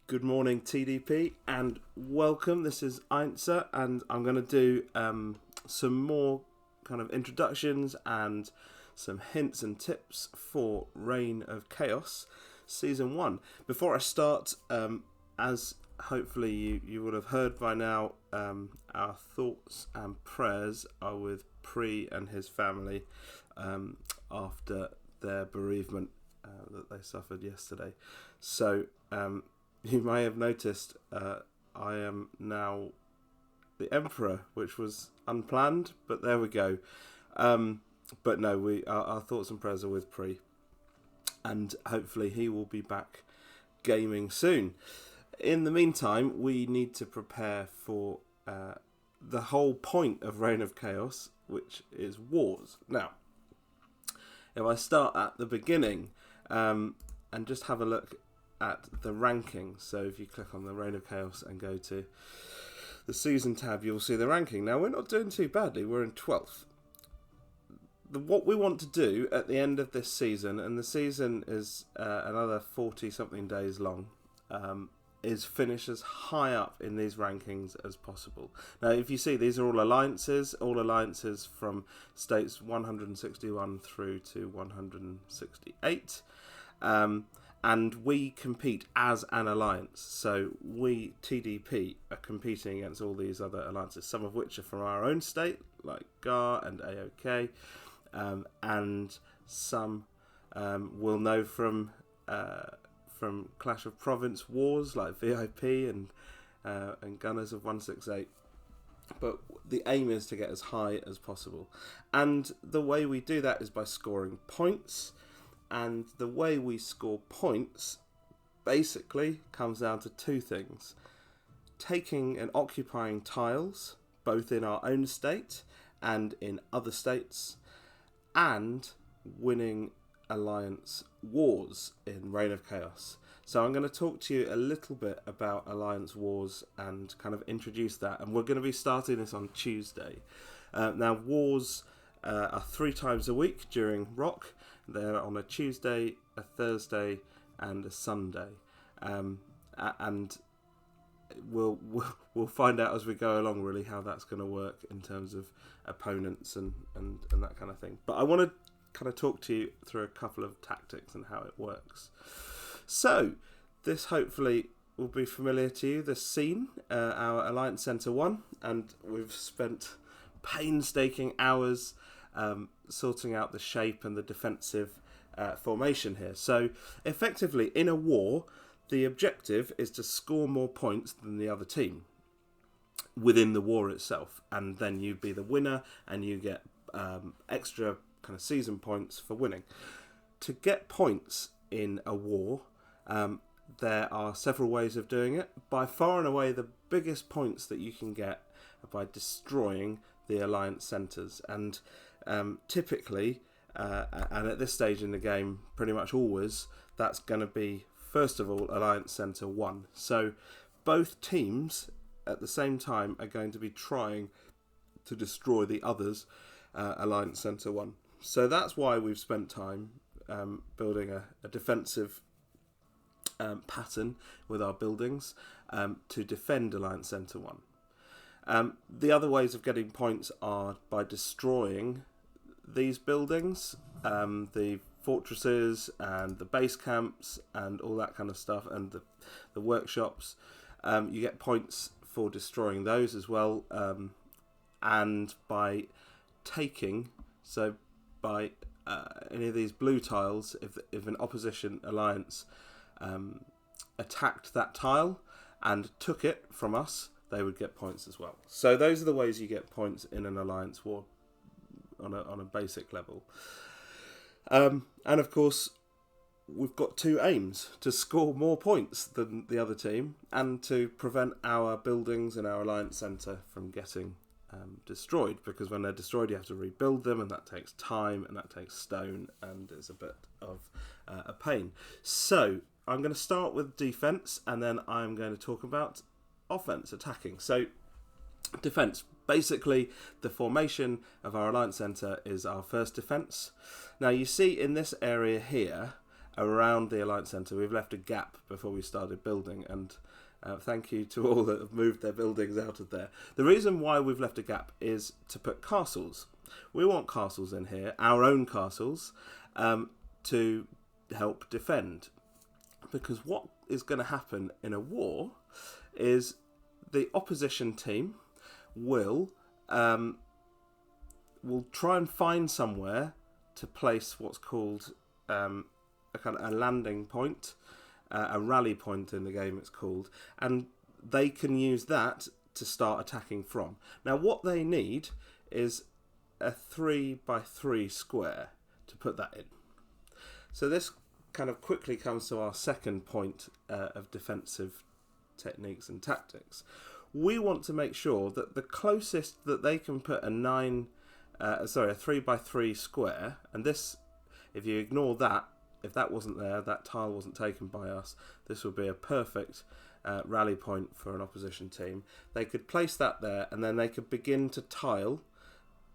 Good morning, TDP, and welcome. This is Ainsa, and I'm going to do some more kind of introductions and some hints and tips for Reign of Chaos Season 1. Before I start, as hopefully you would have heard by now, our thoughts and prayers are with Pri and his family after their bereavement that they suffered yesterday. So, you may have noticed I am now the Emperor, which was unplanned, but there we go. But no, our thoughts and prayers are with Pri, and hopefully he will be back gaming soon. In the meantime, we need to prepare for the whole point of Reign of Chaos, which is wars. Now, if I start at the beginning and just have a look at the rankings. So if you click on the Reign of Chaos and go to the season tab, you'll see the ranking. Now, we're not doing too badly. We're in 12th. What we want to do at the end of this season, and the season is another 40-something days long, is finish as high up in these rankings as possible. Now, if you see, these are all alliances from states 161 through to 168. And we compete as an alliance. So we, TDP, are competing against all these other alliances, some of which are from our own state, like GAR and AOK, and some we'll know from Clash of Province wars, like VIP and Gunners of 168. But the aim is to get as high as possible. And the way we do that is by scoring points. And the way we score points basically comes down to two things. Taking and occupying tiles, both in our own state and in other states, and winning alliance wars in Reign of Chaos. So I'm going to talk to you a little bit about alliance wars and kind of introduce that. And we're going to be starting this on Tuesday. Now, wars are 3 times a week during ROC. They're on a Tuesday, a Thursday, and a Sunday, and we'll find out as we go along really how that's going to work in terms of opponents and that kind of thing. But I want to kind of talk to you through a couple of tactics and how it works. So this hopefully will be familiar to you. This scene, our Alliance Centre 1, and we've spent painstaking hours sorting out the shape and the defensive formation here. So effectively, in a war, the objective is to score more points than the other team within the war itself, and then you be the winner and you get extra kind of season points for winning. To get points in a war, there are several ways of doing it. By far and away, the biggest points that you can get are by destroying the alliance centres, and typically, and at this stage in the game, pretty much always, that's going to be, first of all, Alliance Centre 1. So both teams at the same time are going to be trying to destroy the other's Alliance Centre 1. So that's why we've spent time building a defensive pattern with our buildings to defend Alliance Centre 1. The other ways of getting points are by destroying these buildings, the fortresses and the base camps and all that kind of stuff, and the workshops. You get points for destroying those as well, and by taking, so by any of these blue tiles, if an opposition alliance attacked that tile and took it from us, they would get points as well. So those are the ways you get points in an alliance war on a basic level. And of course, we've got 2 aims: to score more points than the other team and to prevent our buildings and our alliance centre from getting destroyed, because when they're destroyed you have to rebuild them, and that takes time and that takes stone and is a bit of a pain. So I'm going to start with defence, and then I'm going to talk about offence, attacking. So defence, basically the formation of our alliance centre is our first defence. Now you see in this area here around the Alliance Centre. We've left a gap before we started building, and thank you to all that have moved their buildings out of there. The reason why we've left a gap is to put castles. We want castles in here, our own castles, to help defend. Because what is going to happen in a war is the opposition team will try and find somewhere to place what's called a kind of a landing point, a rally point in the game it's called, and they can use that to start attacking from. Now what they need is a 3x3 square to put that in. So this kind of quickly comes to our second point of defensive techniques and tactics. We want to make sure that the closest that they can put a 3x3 square, and this, if you ignore that, if that wasn't there, that tile wasn't taken by us, this would be a perfect rally point for an opposition team. They could place that there, and then they could begin to tile,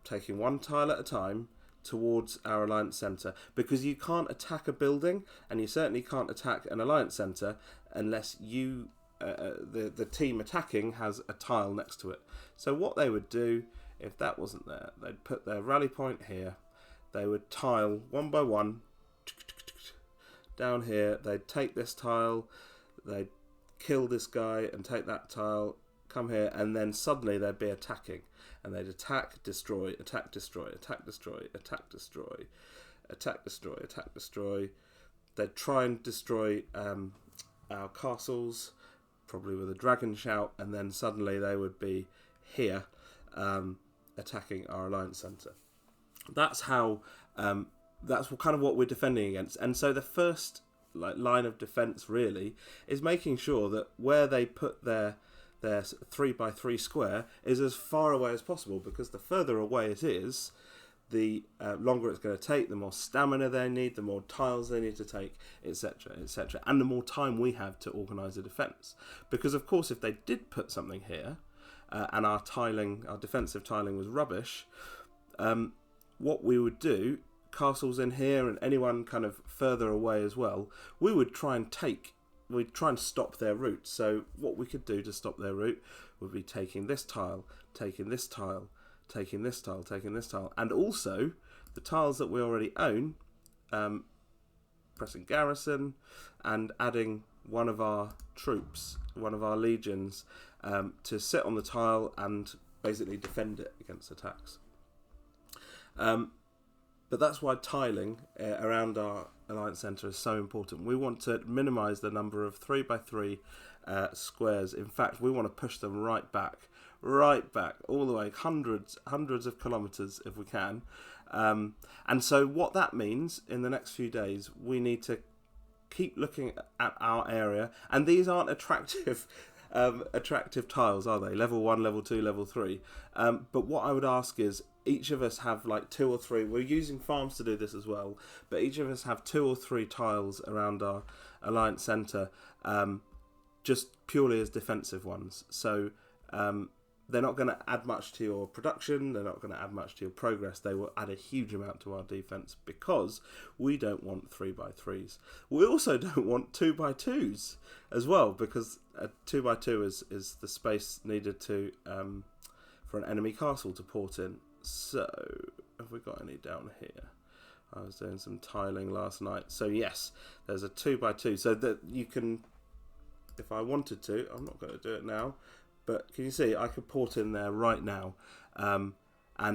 taking one tile at a time, towards our Alliance Centre, because you can't attack a building, and you certainly can't attack an Alliance Centre unless you, the team attacking, has a tile next to it. So what they would do, if that wasn't there, they'd put their rally point here, they would tile one by one down here, they'd take this tile, they'd kill this guy and take that tile, come here, and then suddenly they'd be attacking. And they'd attack, destroy, attack, destroy, attack, destroy, attack, destroy, attack, destroy, attack, destroy. They'd try and destroy our castles, probably with a dragon shout, and then suddenly they would be here attacking our Alliance Centre. That's how. That's kind of what we're defending against. And so the first line of defence really is making sure that where they put their 3x3 square is as far away as possible, because the further away it is, the longer it's going to take, the more stamina they need, the more tiles they need to take, etc., etc., and the more time we have to organise a defence. Because of course, if they did put something here, and our defensive tiling was rubbish, what we would do, castles in here and anyone kind of further away as well, we'd try and stop their route. So what we could do to stop their route would be taking this tile, taking this tile, taking this tile, taking this tile, and also the tiles that we already own, pressing garrison and adding one of our troops, one of our legions, to sit on the tile and basically defend it against attacks. But that's why tiling around our Alliance Centre is so important. We want to minimise the number of 3x3 squares. In fact, we want to push them right back, all the way, hundreds of kilometres if we can. And so what that means in the next few days, we need to keep looking at our area. And these aren't attractive tiles, are they? Level 1, level 2, level 3. But what I would ask is, each of us have like 2 or 3, we're using farms to do this as well, but each of us have 2 or 3 tiles around our Alliance Centre, just purely as defensive ones. So they're not going to add much to your production, they're not going to add much to your progress, they will add a huge amount to our defence, because we don't want 3x3s. We also don't want 2x2s as well, because a 2x2 is the space needed to for an enemy castle to port in. So, have we got any down here? I was doing some tiling last night. So yes, there's a 2x2. So that you can, if I wanted to, I'm not going to do it now, but can you see, I could port in there right now. And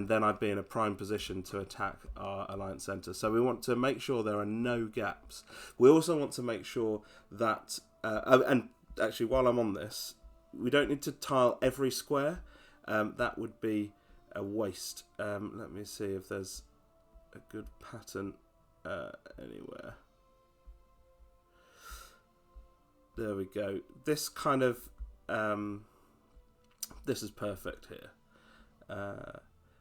then I'd be in a prime position to attack our Alliance Centre. So we want to make sure there are no gaps. We also want to make sure that, and actually while I'm on this, we don't need to tile every square. That would be a waste. Let me see if there's a good pattern anywhere. There we go. This kind of this is perfect here.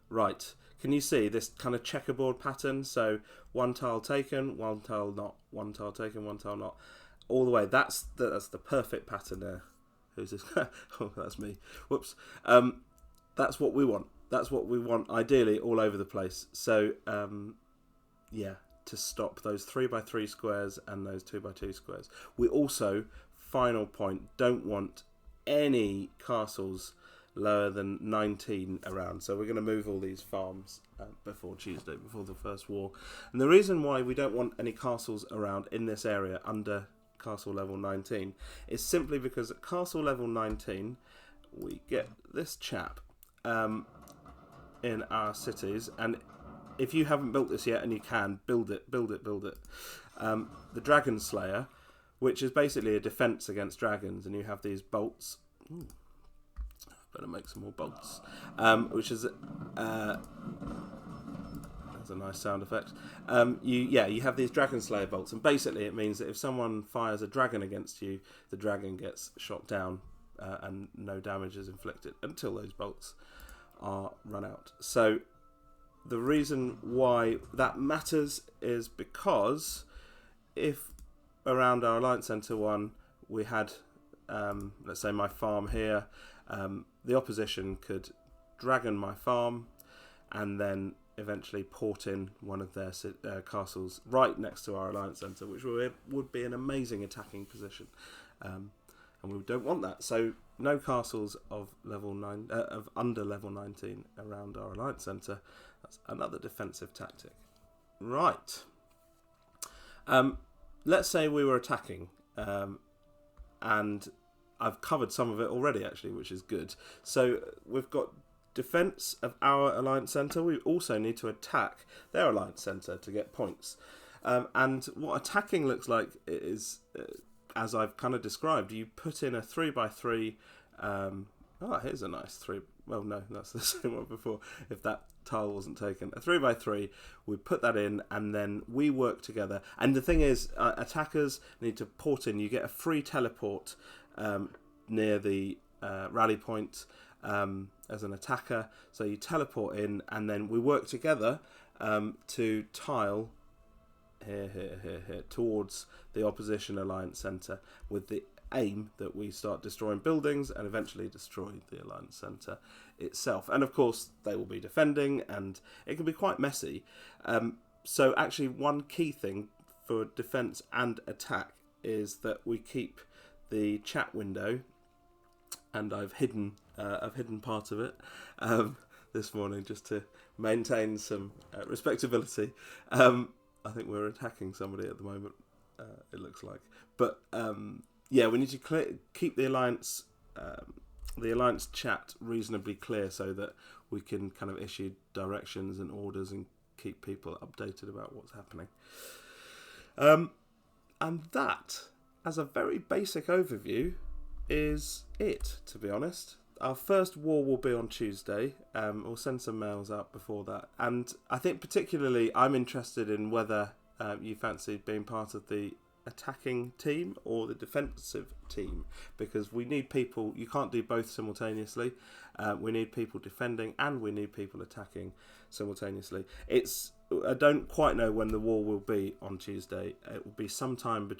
Right, can you see this kind of checkerboard pattern? So one tile taken, one tile not, one tile taken, one tile not, all the way. That's the perfect pattern there. Who's this? Oh, that's me. Whoops. That's what we want. That's what we want, ideally, all over the place. So, yeah, to stop those 3x3 squares and those 2x2 squares. We also, final point, don't want any castles lower than 19 around. So we're going to move all these farms before Tuesday, before the first war. And the reason why we don't want any castles around in this area under castle level 19 is simply because at castle level 19 we get this chap in our cities, and if you haven't built this yet and you can, build it. The Dragon Slayer, which is basically a defense against dragons, and you have these bolts. Ooh, better make some more bolts. Which is that's a nice sound effect. You have these Dragon Slayer bolts, and basically it means that if someone fires a dragon against you, the dragon gets shot down and no damage is inflicted until those bolts are run out. So the reason why that matters is because if around our Alliance Centre 1 we had, let's say my farm here, the opposition could dragon my farm and then eventually port in one of their castles right next to our Alliance Centre, which would be an amazing attacking position. And we don't want that. So no castles of level 9, of under level 19 around our Alliance Centre. That's another defensive tactic. Right. Let's say we were attacking, and I've covered some of it already, actually, which is good. So we've got defense of our Alliance Centre. We also need to attack their Alliance Centre to get points. And what attacking looks like is, as I've kind of described, you put in a 3x3. Here's a nice 3. Well, no, that's the same one before. If that tile wasn't taken, a 3x3, we put that in, and then we work together. And the thing is, attackers need to port in. You get a free teleport near the rally point as an attacker. So you teleport in, and then we work together to tile here towards the opposition Alliance Centre, with the aim that we start destroying buildings and eventually destroy the Alliance Centre itself. And of course they will be defending, and it can be quite messy. So actually one key thing for defence and attack is that we keep the chat window, and I've hidden part of it this morning just to maintain some respectability. I think we're attacking somebody at the moment, it looks like. But we need to keep the alliance chat reasonably clear so that we can kind of issue directions and orders and keep people updated about what's happening. And that, as a very basic overview, is it, to be honest. Our first war will be on Tuesday. We'll send some mails out before that. And I think particularly I'm interested in whether you fancy being part of the attacking team or the defensive team, because we need people. You can't do both simultaneously. We need people defending and we need people attacking simultaneously. I don't quite know when the war will be on Tuesday. It will be sometime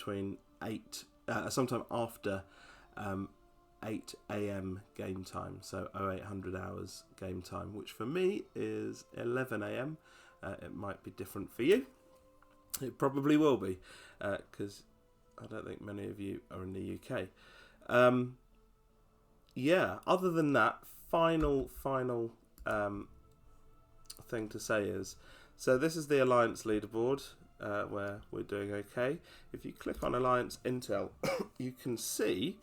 sometime after 8 a.m. game time, so 0800 hours game time, which for me is 11 a.m. It might be different for you. It probably will be, because I don't think many of you are in the UK. Other than that, final thing to say is, so this is the Alliance leaderboard, where we're doing okay. If you click on Alliance Intel, you can see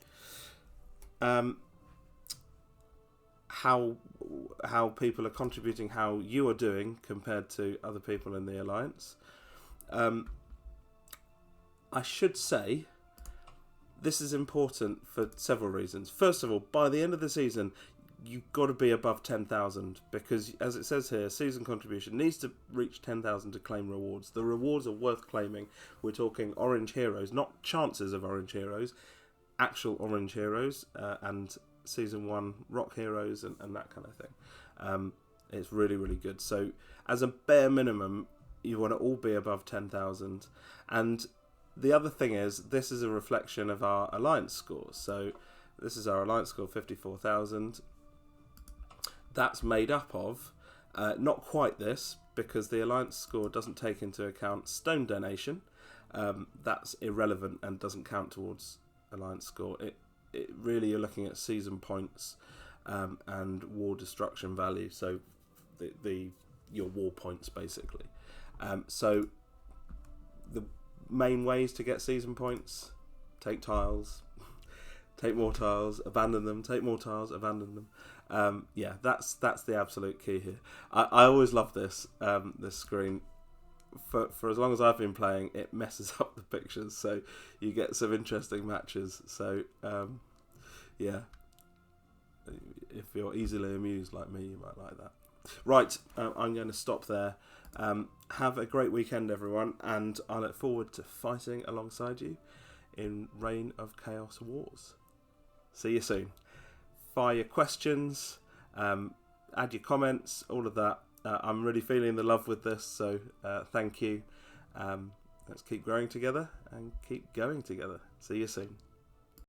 how people are contributing, how you are doing compared to other people in the Alliance. I should say this is important for several reasons. First of all, by the end of the season, you've got to be above 10,000, because, as it says here, season contribution needs to reach 10,000 to claim rewards. The rewards are worth claiming. We're talking orange heroes, not chances of orange heroes, actual orange heroes, and season 1 rock heroes and that kind of thing. It's really, really good. So as a bare minimum, you want to all be above 10,000. And the other thing is, this is a reflection of our alliance scores. So this is our alliance score, 54,000. That's made up of Not quite this, because the alliance score doesn't take into account stone donation. That's irrelevant and doesn't count towards alliance score. It really, you're looking at season points and war destruction value. So your war points basically. So the main ways to get season points: take tiles, take more tiles, abandon them, take more tiles, abandon them. That's the absolute key here. I always love this this screen. For as long as I've been playing, it messes up the pictures, so you get some interesting matches. So if you're easily amused like me, you might like that. Right, I'm going to stop there. Have a great weekend, everyone, and I look forward to fighting alongside you in Reign of Chaos Wars. See you soon. Fire your questions, add your comments, all of that. I'm really feeling the love with this, so thank you. Let's keep growing together and keep going together. See you soon.